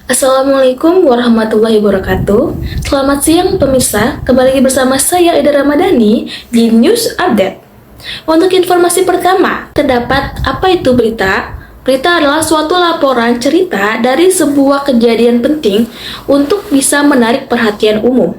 Assalamualaikum warahmatullahi wabarakatuh. Selamat siang pemirsa, kembali lagi bersama saya Ida Ramadhani di News Update. Untuk informasi pertama, terdapat apa itu berita? Berita adalah suatu laporan cerita dari sebuah kejadian penting untuk bisa menarik perhatian umum.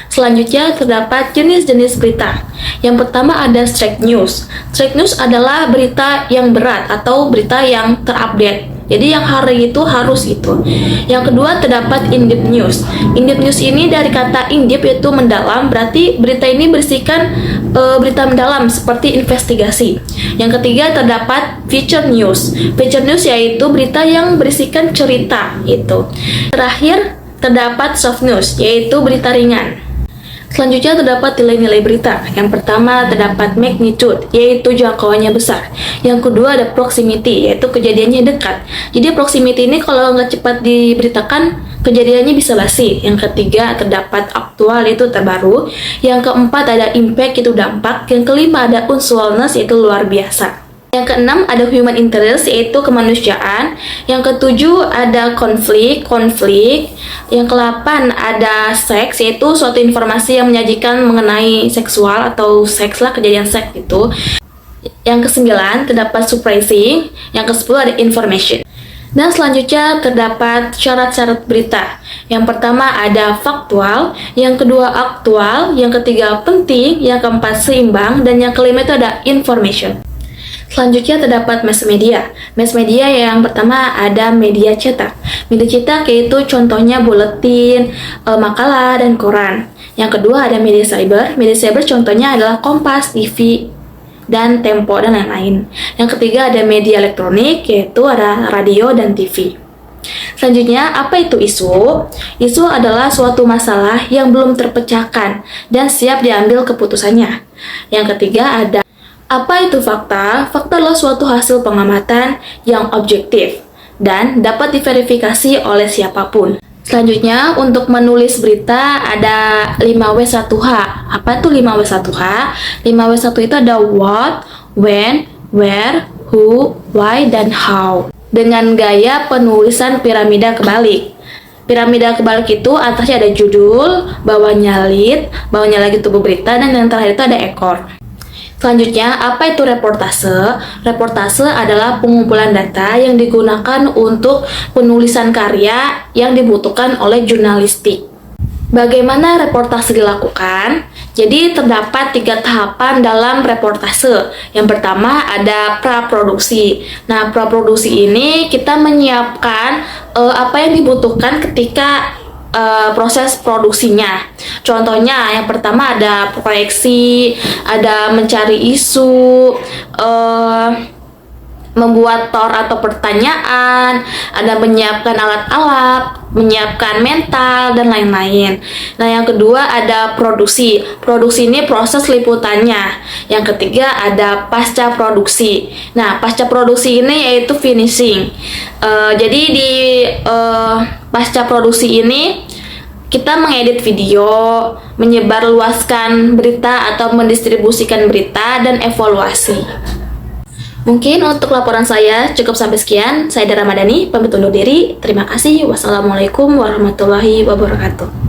Selanjutnya terdapat jenis-jenis berita. Yang pertama ada straight news. Straight news adalah berita yang berat atau berita yang terupdate. Jadi yang hari itu harus itu. Yang kedua terdapat in-depth news. In-depth news ini dari kata in-depth yaitu mendalam, berarti berita ini berisikan berita mendalam seperti investigasi. Yang ketiga terdapat feature news. Feature news yaitu berita yang berisikan cerita itu. Terakhir terdapat soft news yaitu berita ringan. Selanjutnya terdapat nilai-nilai berita. Yang pertama terdapat magnitude, yaitu jangkauannya besar. Yang kedua ada proximity, yaitu kejadiannya dekat. Jadi proximity ini kalau nggak cepat diberitakan, kejadiannya bisa basi. Yang ketiga terdapat aktual, yaitu terbaru. Yang keempat ada impact, yaitu dampak. Yang kelima ada usefulness, yaitu luar biasa. Yang keenam ada human interest, yaitu kemanusiaan. Yang ketujuh ada konflik. Yang kedelapan ada seks, yaitu suatu informasi yang menyajikan mengenai seksual atau seks lah, kejadian seks itu. Yang kesembilan terdapat surprising. Yang kesepuluh ada information. Dan selanjutnya terdapat syarat-syarat berita. Yang pertama ada faktual, yang kedua aktual, yang ketiga penting, yang keempat seimbang, dan yang kelima itu ada information. Selanjutnya terdapat mass media. Mass media yang pertama ada media cetak. Media cetak yaitu contohnya buletin, makalah, dan koran. Yang kedua ada media cyber. Media cyber contohnya adalah Kompas, TV, dan Tempo, dan lain-lain. Yang ketiga ada media elektronik, yaitu ada radio dan TV. Selanjutnya, apa itu isu? Isu adalah suatu masalah yang belum terpecahkan dan siap diambil keputusannya. Yang ketiga ada apa itu fakta? Fakta adalah suatu hasil pengamatan yang objektif dan dapat diverifikasi oleh siapapun. Selanjutnya, untuk menulis berita ada 5W1H. Apa itu 5W1H? 5W1 itu ada what, when, where, who, why, dan how. Dengan gaya penulisan piramida kebalik. Piramida kebalik itu atasnya ada judul, bawahnya lead, bawahnya lagi tubuh berita, dan yang terakhir itu ada ekor. Selanjutnya, apa itu reportase? Reportase adalah pengumpulan data yang digunakan untuk penulisan karya yang dibutuhkan oleh jurnalistik. Bagaimana reportase dilakukan? Jadi terdapat 3 tahapan dalam reportase. Yang pertama ada praproduksi. Nah, praproduksi ini kita menyiapkan apa yang dibutuhkan ketika proses produksinya. Contohnya yang pertama ada proyeksi, ada mencari isu, membuat tor atau pertanyaan, ada menyiapkan alat-alat, menyiapkan mental, dan lain-lain. Nah, yang kedua ada produksi. Produksi ini proses liputannya. Yang ketiga ada pasca produksi. Nah, pasca produksi ini yaitu finishing. Jadi di pasca produksi ini kita mengedit video, menyebarluaskan berita atau mendistribusikan berita, dan evaluasi. Mungkin untuk laporan saya cukup sampai sekian. Saya Ida Ramadhani, pamit undur diri. Terima kasih. Wassalamualaikum warahmatullahi wabarakatuh.